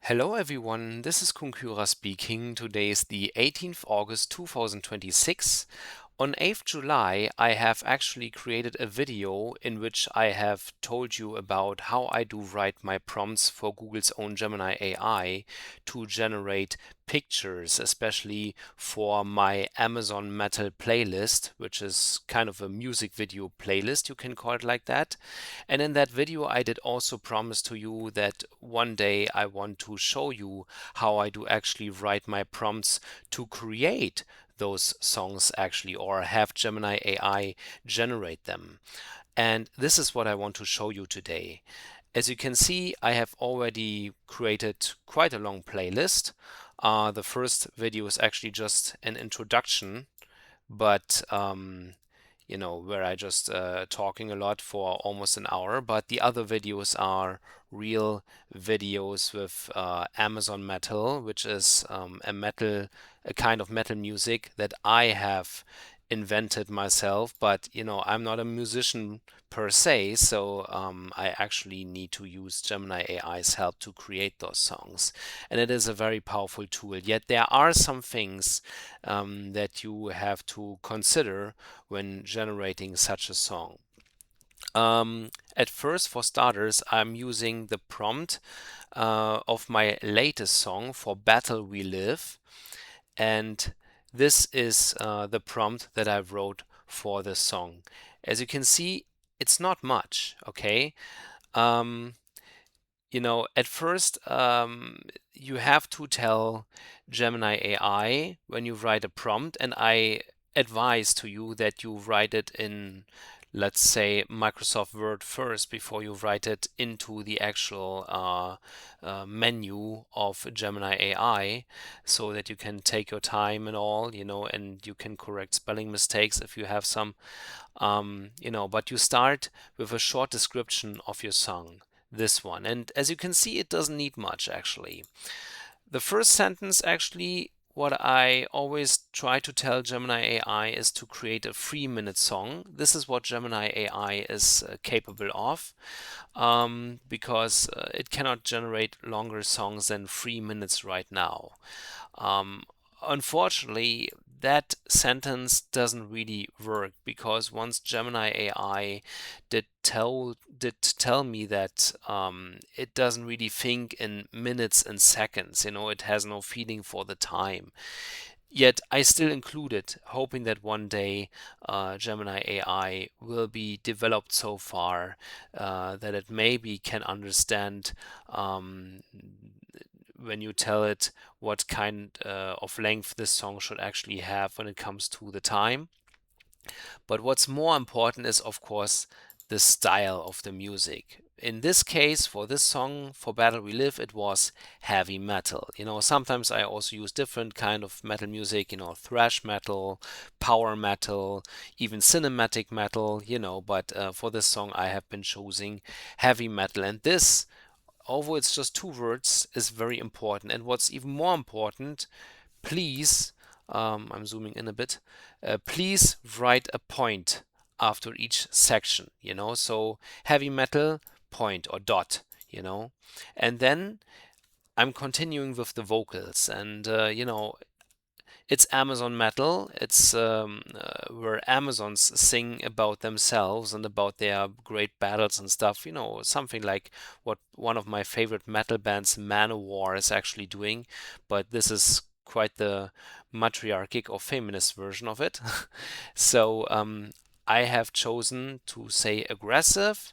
Hello everyone, this is Kunkura speaking. Today is the 18th August 2026. On 8th July, I have actually created a video in which I have told you about how I do write my prompts for Google's own Gemini AI to generate pictures, especially for my Amazon Metal playlist, which is kind of a music video playlist, you can call it like that. And in that video, I did also promise to you that one day I want to show you how I do actually write my prompts to create those songs actually, or have Gemini AI generate them. And this is what I want to show you today. As you can see, I have already created quite a long playlist. The first video is actually just an introduction, but where I just talking a lot for almost an hour. But the other videos are real videos with Amazon Metal, which is a kind of metal music that I have invented myself. But I'm not a musician per se, so I actually need to use Gemini AI's help to create those songs. And it is a very powerful tool. Yet there are some things that you have to consider when generating such a song. At first, for starters, I'm using the prompt of my latest song for Battle We Live, and this is the prompt that I wrote for the song. As you can see, it's not much, okay? Um, at first, you have to tell Gemini AI when you write a prompt, and I advise to you that you write it in, let's say, Microsoft Word first before you write it into the actual menu of Gemini AI, so that you can take your time and all, and you can correct spelling mistakes if you have some, but you start with a short description of your song, this one. And as you can see, it doesn't need much actually. The first sentence actually, what I always try to tell Gemini AI is to create a 3-minute song. This is what Gemini AI is capable of, because it cannot generate longer songs than 3 minutes right now. Um, Unfortunately, that sentence doesn't really work, because once Gemini AI did tell me that it doesn't really think in minutes and seconds. It has no feeling for the time. Yet I still include it, hoping that one day Gemini AI will be developed so far that it maybe can understand when you tell it what kind of length this song should actually have when it comes to the time. But what's more important is, of course, the style of the music. In this case, for this song, for Battle We Live, it was heavy metal. Sometimes I also use different kind of metal music, thrash metal, power metal, even cinematic metal, but for this song I have been choosing heavy metal. And this, although it's just 2 words, is very important. And what's even more important, please, I'm zooming in a bit, please write a point after each section, so heavy metal, point or dot, and then I'm continuing with the vocals. And it's Amazon Metal. It's where Amazons sing about themselves and about their great battles and stuff. Something like what one of my favorite metal bands, Manowar, is actually doing. But this is quite the matriarchic or feminist version of it. So I have chosen to say aggressive.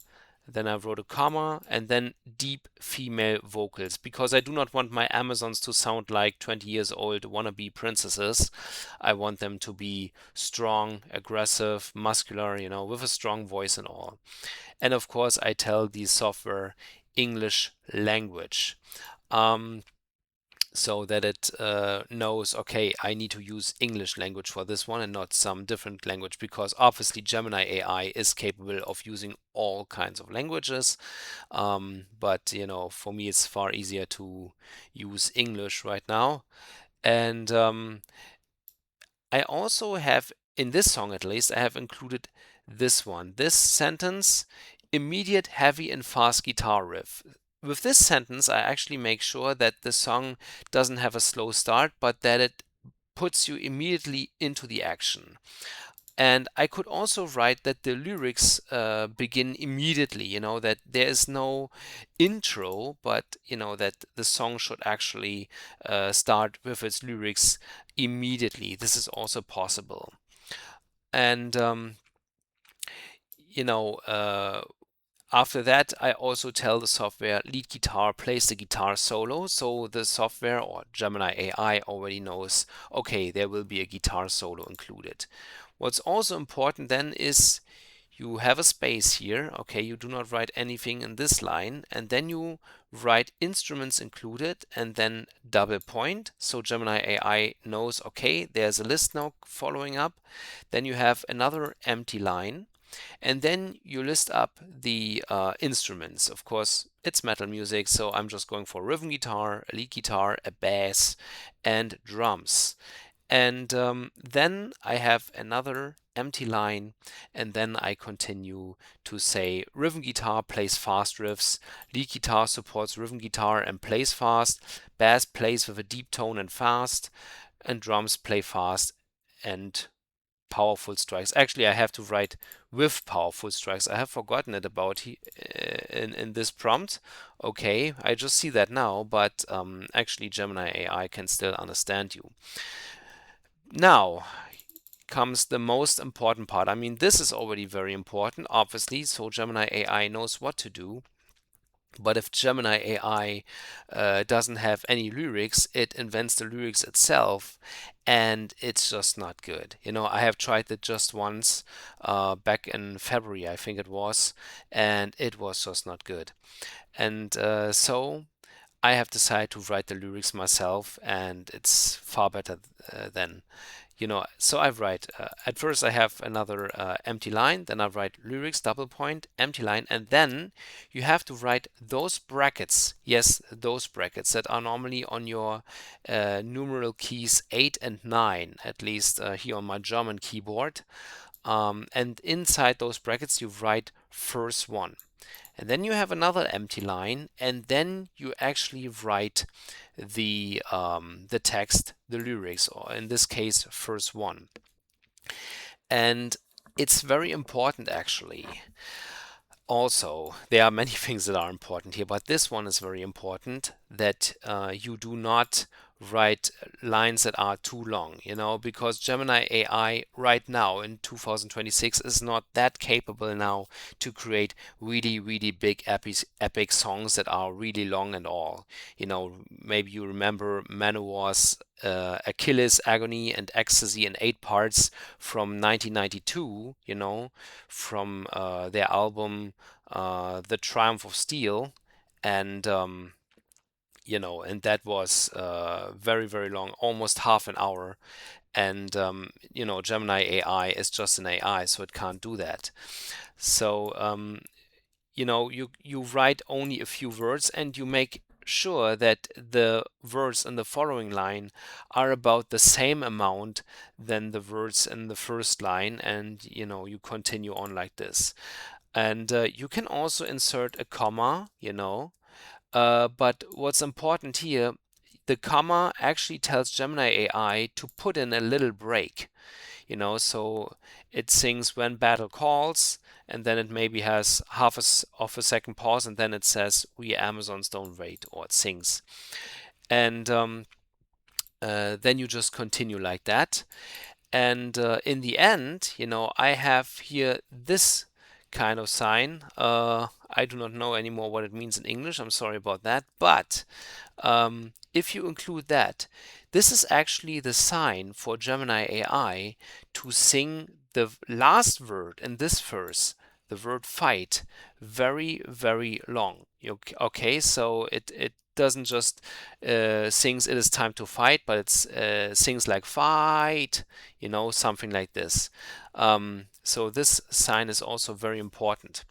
Then I wrote a comma, and then deep female vocals, because I do not want my Amazons to sound like 20 years old wannabe princesses. I want them to be strong, aggressive, muscular, with a strong voice and all. And of course, I tell the software English language. So that it knows, okay, I need to use English language for this one and not some different language, because obviously Gemini AI is capable of using all kinds of languages. But for me, it's far easier to use English right now. And I also have, in this song at least, I have included this one, this sentence: immediate heavy and fast guitar riff. with this sentence, I actually make sure that the song doesn't have a slow start, but that it puts you immediately into the action. And I could also write that the lyrics begin immediately, that there is no intro, but, that the song should actually start with its lyrics immediately. This is also possible. And, you know, uh, after that, I also tell the software lead guitar plays the guitar solo. So the software or Gemini AI already knows, okay, there will be a guitar solo included. What's also important then is you have a space here. Okay, you do not write anything in this line, and then you write instruments included and then double point. So Gemini AI knows, okay, there's a list now following up. Then you have another empty line. And then you list up the instruments. Of course, it's metal music, so I'm just going for rhythm guitar, a lead guitar, a bass, and drums. And then I have another empty line, and then I continue to say rhythm guitar plays fast riffs, lead guitar supports rhythm guitar and plays fast, bass plays with a deep tone and fast, and drums play fast and powerful strikes. Actually, I have to write with powerful strikes. I have forgotten it about in this prompt. Okay, I just see that now, but actually Gemini AI can still understand you. Now comes the most important part. I mean, this is already very important, obviously, so Gemini AI knows what to do. But if Gemini AI doesn't have any lyrics, it invents the lyrics itself, and it's just not good. I have tried it just once back in February, I think it was, and it was just not good. And so I have decided to write the lyrics myself, and it's far better than so I write, at first I have another empty line, then I write lyrics, double point, empty line, and then you have to write those brackets, yes, those brackets that are normally on your numeral keys 8 and 9, at least here on my German keyboard. And inside those brackets you write verse 1. And then you have another empty line, and then you actually write the text, the lyrics, or in this case, verse 1. And it's very important actually. Also, there are many things that are important here, but this one is very important, that you do not write lines that are too long, because Gemini AI right now in 2026 is not that capable now to create really, really big epic songs that are really long and all. Maybe you remember Manowar's Achilles, Agony, and Ecstasy in 8 parts from 1992, from their album The Triumph of Steel. And and that was very, very long, almost half an hour. And Gemini AI is just an AI, so it can't do that. So you write only a few words, and you make sure that the words in the following line are about the same amount than the words in the first line, and you continue on like this. And you can also insert a comma, but what's important here, the comma actually tells Gemini AI to put in a little break, so it sings when battle calls, and then it maybe has half of a second pause, and then it says we Amazons don't wait, or it sings. And then you just continue like that. And in the end, I have here this kind of sign. I do not know anymore what it means in English. I'm sorry about that. But if you include that, this is actually the sign for Gemini AI to sing the last word in this verse, the word fight, very, very long. Okay, so it doesn't just sings it is time to fight, but it's sings like fight, something like this. So this sign is also very important.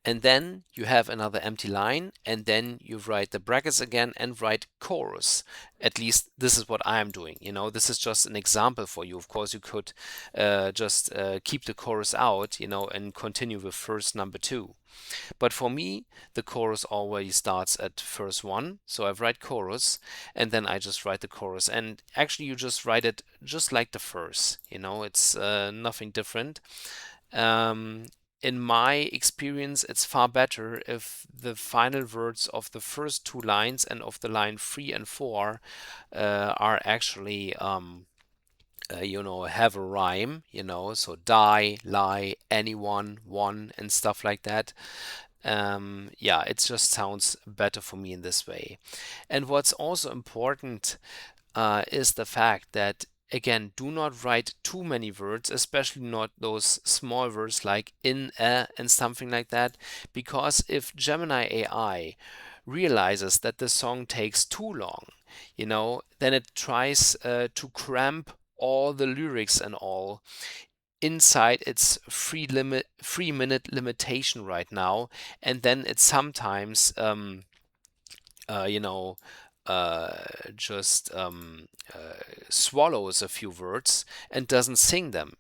And then you have another empty line, and then you write the brackets again and write chorus. At least this is what I'm doing. This is just an example for you. Of course, you could just keep the chorus out, and continue with verse number 2. But for me, the chorus always starts at verse 1. So I write chorus, and then I just write the chorus. And actually, you just write it just like the verse. It's nothing different. Um, in my experience, it's far better if the final words of the first two lines and of the line 3 and 4 are actually, have a rhyme, so die, lie, anyone, one, and stuff like that. Yeah, it just sounds better for me in this way. And what's also important is the fact that, again, do not write too many words, especially not those small words like in, and something like that, because if Gemini AI realizes that the song takes too long, then it tries to cramp all the lyrics and all inside its 3 minute limitation right now, and then it sometimes uh, you know, uh, just swallows a few words and doesn't sing them,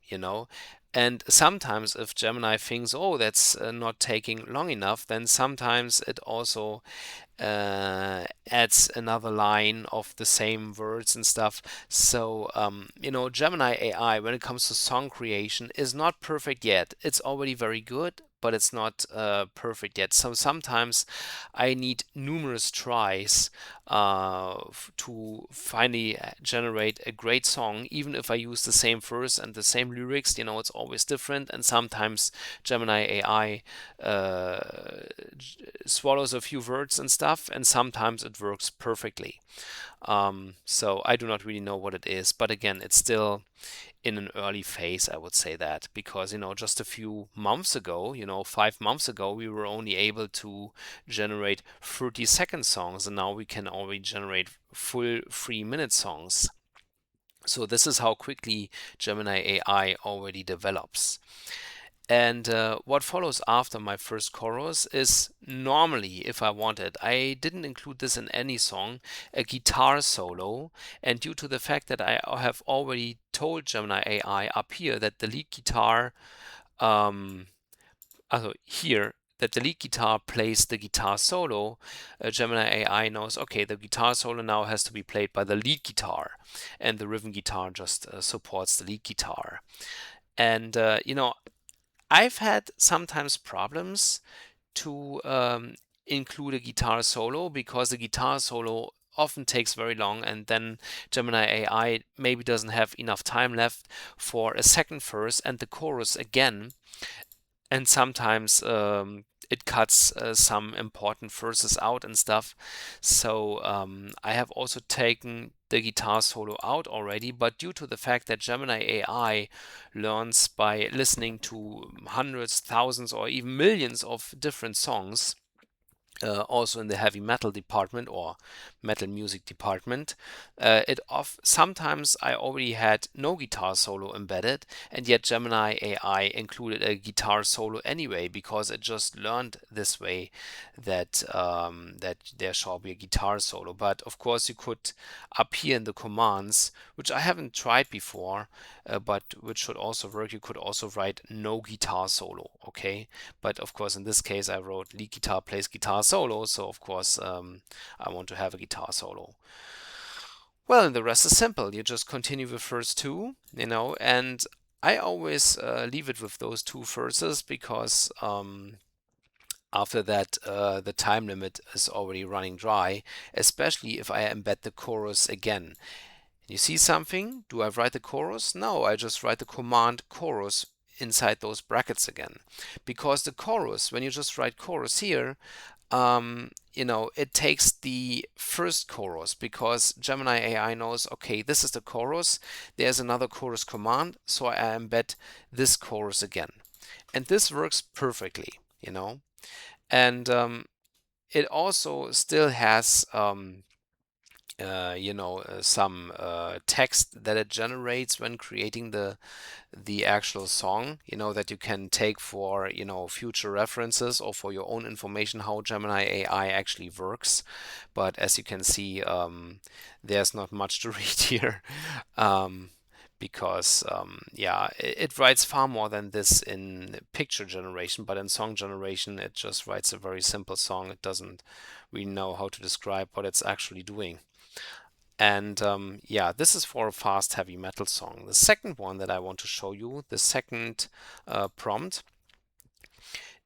And sometimes if Gemini thinks, oh, that's not taking long enough, then sometimes it also adds another line of the same words and stuff. So, Gemini AI, when it comes to song creation, is not perfect yet. It's already very good, but it's not perfect yet. So sometimes I need numerous tries to finally generate a great song, even if I use the same verse and the same lyrics. It's always different, and sometimes Gemini AI swallows a few words and stuff, and sometimes it works perfectly. So I do not really know what it is, but again, it's still in an early phase, I would say that, because just a few months ago, 5 months ago, we were only able to generate 30-second songs, and now we can already generate full 3-minute songs. So this is how quickly Gemini AI already develops. And what follows after my first chorus is normally, if I wanted, I didn't include this in any song, a guitar solo. And due to the fact that I have already told Gemini AI up here that the lead guitar, also here, that the lead guitar plays the guitar solo, Gemini AI knows, okay, the guitar solo now has to be played by the lead guitar, and the rhythm guitar just supports the lead guitar. And, I've had sometimes problems to include a guitar solo because the guitar solo often takes very long, and then Gemini AI maybe doesn't have enough time left for a second verse and the chorus again, and sometimes it cuts some important verses out and stuff. So I have also taken the guitar solo out already, but due to the fact that Gemini AI learns by listening to hundreds, thousands, or even millions of different songs, also in the heavy metal department or metal music department. Sometimes I already had no guitar solo embedded, and yet Gemini AI included a guitar solo anyway because it just learned this way that there shall be a guitar solo. But of course, you could up here in the commands, which I haven't tried before, but which should also work. You could also write no guitar solo, okay? But of course, in this case, I wrote lead guitar plays guitar solo, so of course, I want to have a guitar solo. Well, and the rest is simple. You just continue with verse 2, and I always leave it with those two verses because after that, the time limit is already running dry, especially if I embed the chorus again. You see something? Do I write the chorus? No, I just write the command chorus inside those brackets again. Because the chorus, when you just write chorus here, it takes the first chorus because Gemini AI knows, okay, this is the chorus, there's another chorus command, so I embed this chorus again. And this works perfectly, And it also still has some text that it generates when creating the actual song, that you can take for, future references or for your own information how Gemini AI actually works. But as you can see, there's not much to read here. Um, because yeah, it writes far more than this in picture generation, but in song generation it just writes a very simple song. It doesn't really know how to describe what it's actually doing. And yeah, this is for a fast heavy metal song. The second one that I want to show you, the second prompt,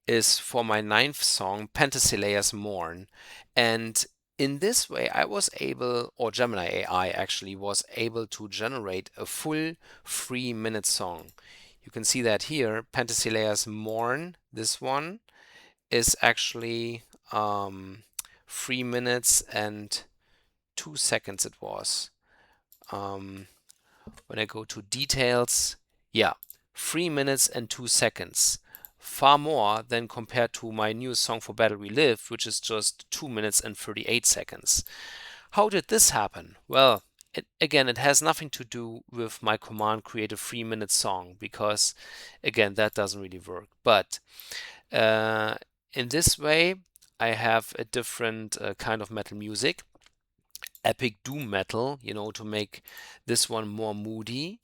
is for my ninth song, Penthesileia's Mourn. And in this way, I was able, or Gemini AI actually was able to generate a full 3-minute song. You can see that here, Penthesileia's Mourn, this one, is actually 3 minutes and 2 seconds it was. When I go to details, yeah, 3 minutes and 2 seconds. Far more than compared to my newest song for Battle We Live, which is just 2 minutes and 38 seconds. How did this happen? Well, again, it has nothing to do with my command create a 3-minute song, because again, that doesn't really work. But in this way, I have a different kind of metal music, epic doom metal, to make this one more moody.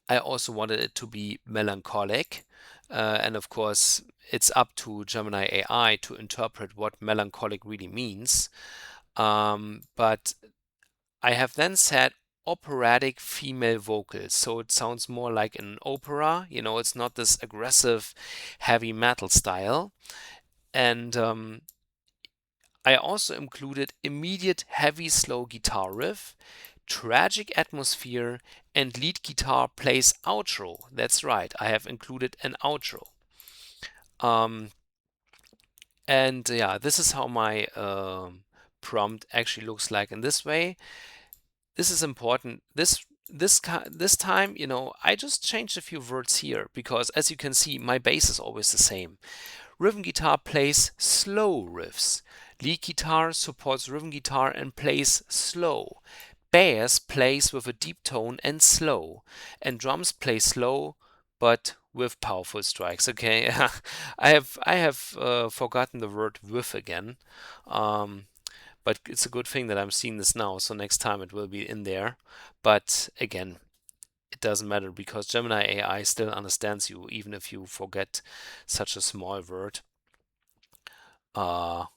I also wanted it to be melancholic. And of course, it's up to Gemini AI to interpret what melancholic really means. But I have then said operatic female vocals. So it sounds more like an opera. It's not this aggressive heavy metal style. And I also included immediate heavy slow guitar riff, tragic atmosphere, and lead guitar plays outro. That's right, I have included an outro. And yeah, this is how my prompt actually looks like in this way. This is important. This time, I just changed a few words here because, as you can see, my bass is always the same. Rhythm guitar plays slow riffs. Lead guitar supports rhythm guitar and plays slow. Bass plays with a deep tone and slow. And drums play slow but with powerful strikes. Okay, I have forgotten the word with again. But it's a good thing that I'm seeing this now, so next time it will be in there. But again, it doesn't matter because Gemini AI still understands you, even if you forget such a small word. Or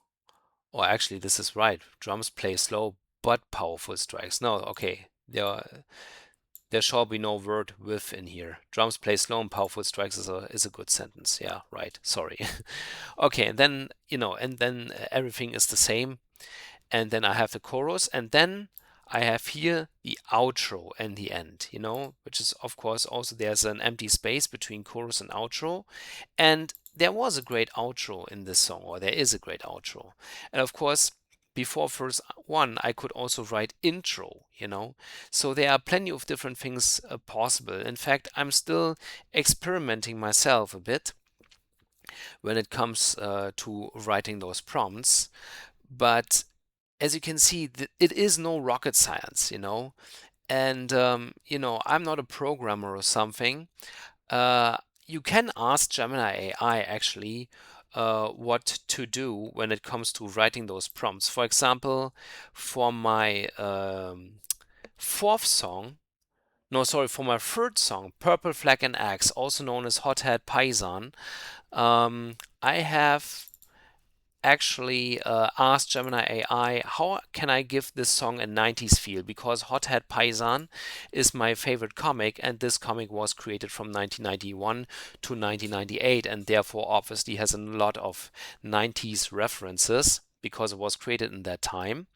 actually, this is right. Drums play slow but powerful strikes. No, okay. There shall be no word with in here. Drums play slow and powerful strikes is a good sentence. Yeah, right. Sorry. Okay, and then everything is the same. And then I have the chorus, and then I have here the outro and the end, which is, of course, also there's an empty space between chorus and outro. And there was a great outro in this song, or there is a great outro. And of course, before verse 1, I could also write intro, So there are plenty of different things possible. In fact, I'm still experimenting myself a bit when it comes to writing those prompts. But as you can see, it is no rocket science, And, I'm not a programmer or something. You can ask Gemini AI actually what to do when it comes to writing those prompts. For example, for my fourth song, no, sorry, for my third song, Purple Flag and Axe, also known as Hothead Paisan, I have actually asked Gemini AI how can I give this song a 90s feel, because Hothead Paisan is my favorite comic, and this comic was created from 1991 to 1998 and therefore obviously has a lot of 90s references because it was created in that time.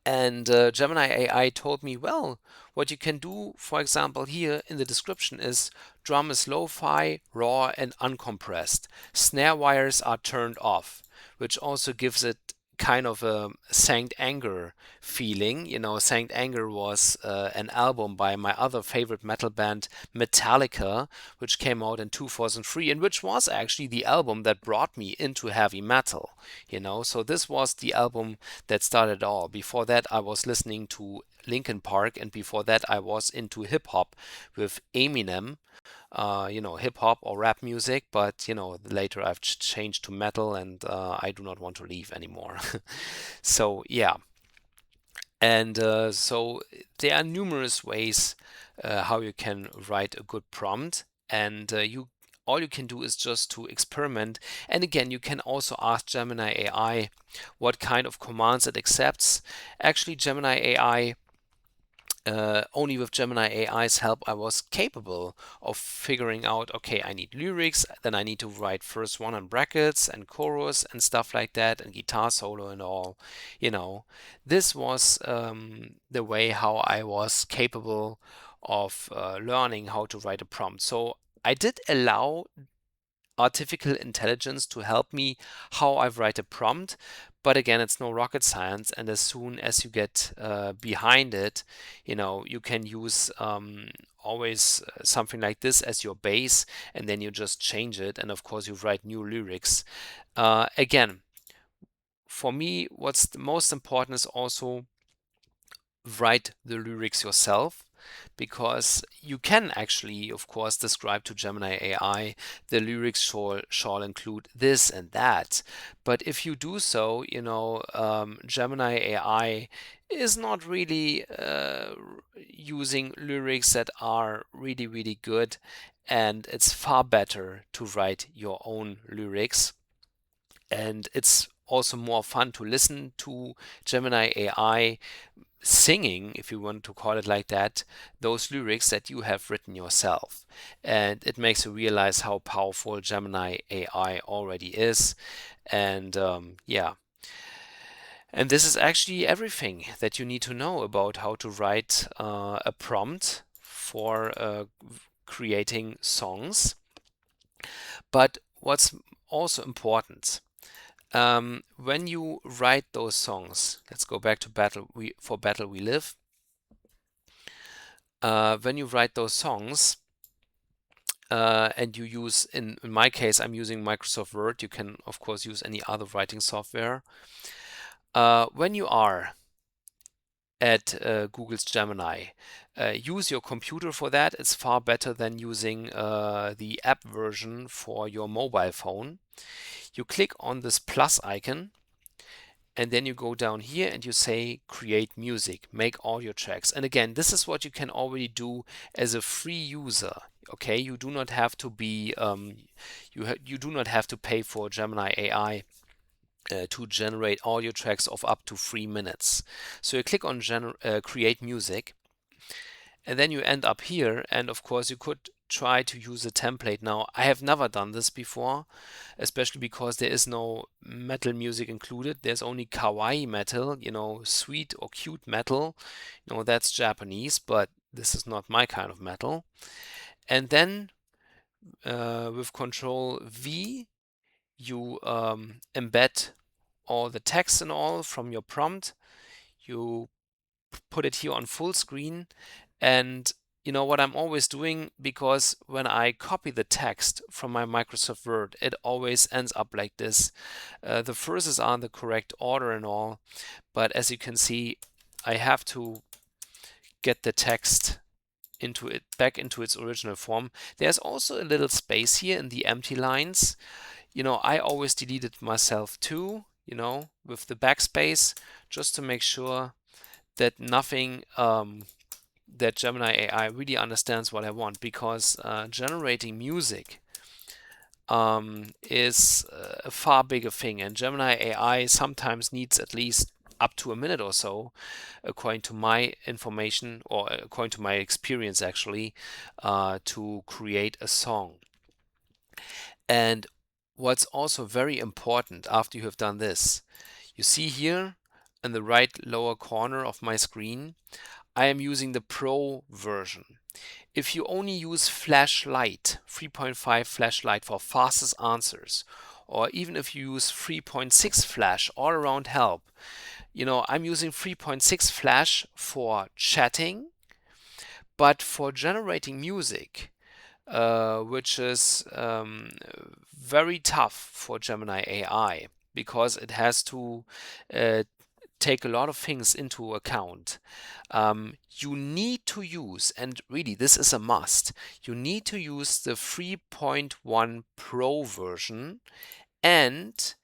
And Gemini AI told me, well, what you can do, for example, here in the description is drum is lo-fi, raw, and uncompressed. Snare wires are turned off, which also gives it kind of a Sankt Anger feeling. Sankt Anger was an album by my other favorite metal band, Metallica, which came out in 2003, and which was actually the album that brought me into heavy metal. So this was the album that started all. Before that, I was listening to Linkin Park, and before that, I was into hip hop with Eminem. Hip hop or rap music, but later I've changed to metal, and I do not want to leave anymore. So yeah, and so there are numerous ways how you can write a good prompt, and you all you can do is just to experiment. And again, you can also ask Gemini AI what kind of commands it accepts. Actually, Gemini AI only with Gemini AI's help, I was capable of figuring out, okay, I need lyrics, then I need to write first one in brackets and chorus and stuff like that, and guitar solo and all. This was the way how I was capable of learning how to write a prompt. So I did allow artificial intelligence to help me how I write a prompt. But again, it's no rocket science. And as soon as you get behind it, you can use always something like this as your base, and then you just change it. And of course, you write new lyrics. Again, for me, what's the most important is also write the lyrics yourself, because you can actually, of course, describe to Gemini AI the lyrics shall include this and that. But if you do so, Gemini AI is not really using lyrics that are really, really good, and it's far better to write your own lyrics. And it's also more fun to listen to Gemini AI singing, if you want to call it like that, those lyrics that you have written yourself. And it makes you realize how powerful Gemini AI already is. And yeah. And this is actually everything that you need to know about how to write a prompt for creating songs. But what's also important, when you write those songs, let's go back to For Battle We Live. When you write those songs, and you use, in my case, I'm using Microsoft Word. You can, of course, use any other writing software. When you are at Google's Gemini, use your computer for that. It's far better than using the app version for your mobile phone. You click on this plus icon, and then you go down here and you say create music, make audio tracks. And again, this is what you can already do as a free user. Okay, you do not have to be you do not have to pay for Gemini AI to generate audio tracks of up to 3 minutes. So you click on create music, and then you end up here. And of course, you could try to use a template. Now, I have never done this before, especially because there is no metal music included. There's only kawaii metal, sweet or cute metal. That's Japanese, but this is not my kind of metal. And then with Control V, you embed all the text and all from your prompt. You put it here on full screen. And what I'm always doing, because when I copy the text from my Microsoft Word, it always ends up like this. The verses are in the correct order and all, but as you can see, I have to get the text back into its original form. There's also a little space here in the empty lines. I always delete it myself too, with the backspace, just to make sure that nothing that Gemini AI really understands what I want, because generating music is a far bigger thing, and Gemini AI sometimes needs at least up to a minute or so, according to my information, or according to my experience actually, to create a song. And what's also very important after you have done this, you see here in the right lower corner of my screen, I am using the Pro version. If you only use Flashlight, 3.5 Flashlight for fastest answers, or even if you use 3.6 Flash all around help. I'm using 3.6 Flash for chatting, but for generating music, which is very tough for Gemini AI because it has to uh, take a lot of things into account. You need to use, and really this is a must, you need to use the 3.1 Pro version, and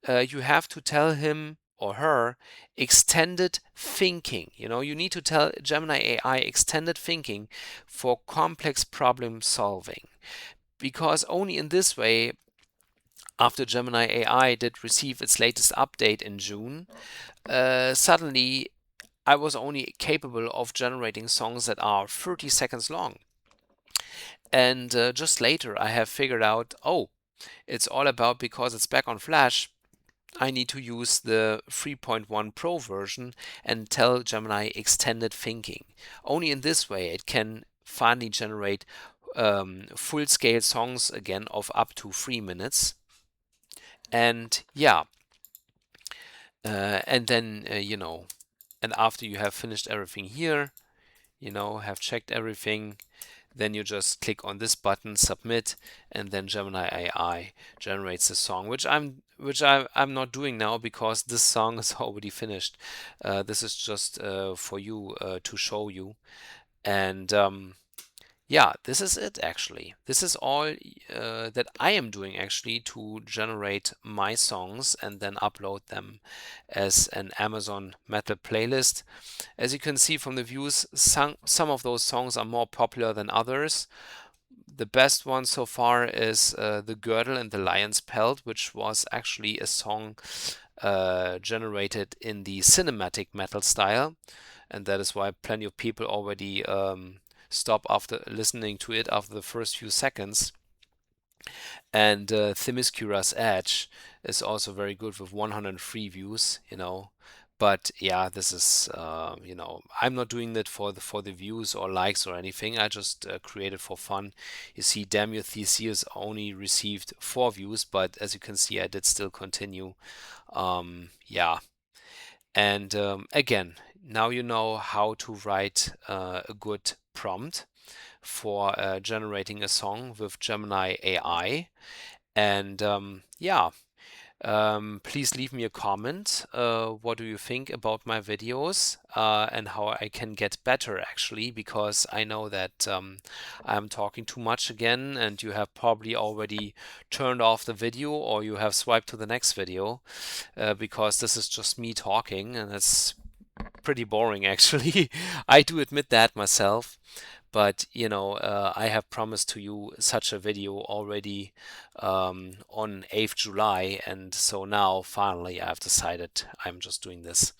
you have to tell him or her extended thinking. You need to tell Gemini AI extended thinking for complex problem solving, because only in this way, after Gemini AI did receive its latest update in June, suddenly I was only capable of generating songs that are 30 seconds long. And just later I have figured out, oh, it's all about, because it's back on Flash, I need to use the 3.1 Pro version and tell Gemini extended thinking. Only in this way it can finally generate full-scale songs again of up to 3 minutes. And yeah, and then, and after you have finished everything here, have checked everything, then you just click on this button, submit, and then Gemini AI generates the song, which I'm not doing now because this song is already finished. This is just for you to show you, and yeah, this is it actually. This is all that I am doing actually to generate my songs and then upload them as an Amazon Metal playlist. As you can see from the views, some of those songs are more popular than others. The best one so far is The Girdle and the Lion's Pelt, which was actually a song generated in the cinematic metal style, and that is why plenty of people already stop after listening to it after the first few seconds. And Themyscira's Edge is also very good with 103 views, But yeah, this is, I'm not doing that for the views or likes or anything. I just create it for fun. You see, Damn Your Theseus only received 4 views, but as you can see, I did still continue. Yeah. And again, now you know how to write a good prompt for generating a song with Gemini AI. And yeah, please leave me a comment. What do you think about my videos and how I can get better actually, because I know that I'm talking too much again and you have probably already turned off the video or you have swiped to the next video because this is just me talking and it's pretty boring actually. I do admit that myself. But I have promised to you such a video already on 8th July, and so now finally I've decided I'm just doing this.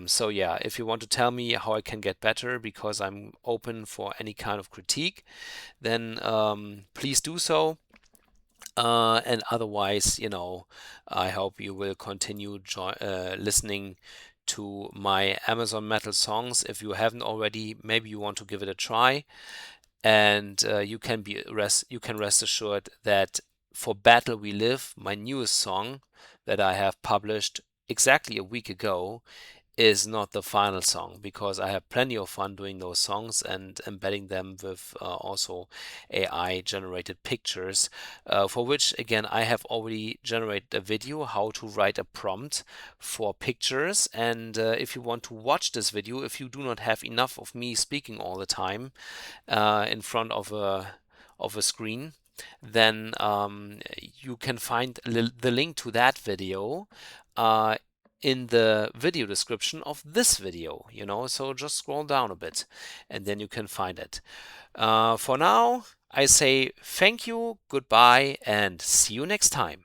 So yeah, if you want to tell me how I can get better, because I'm open for any kind of critique, then please do so. And otherwise, I hope you will continue listening to my Amazon Metal songs. If you haven't already, maybe you want to give it a try. And you can rest assured that For Battle We Live, my newest song that I have published exactly a week ago, is not the final song, because I have plenty of fun doing those songs and embedding them with also AI generated pictures, for which again I have already generated a video how to write a prompt for pictures. And if you want to watch this video, if you do not have enough of me speaking all the time in front of a screen, then you can find the link to that video in the video description of this video, so just scroll down a bit and then you can find it. For now, I say thank you, goodbye, and see you next time.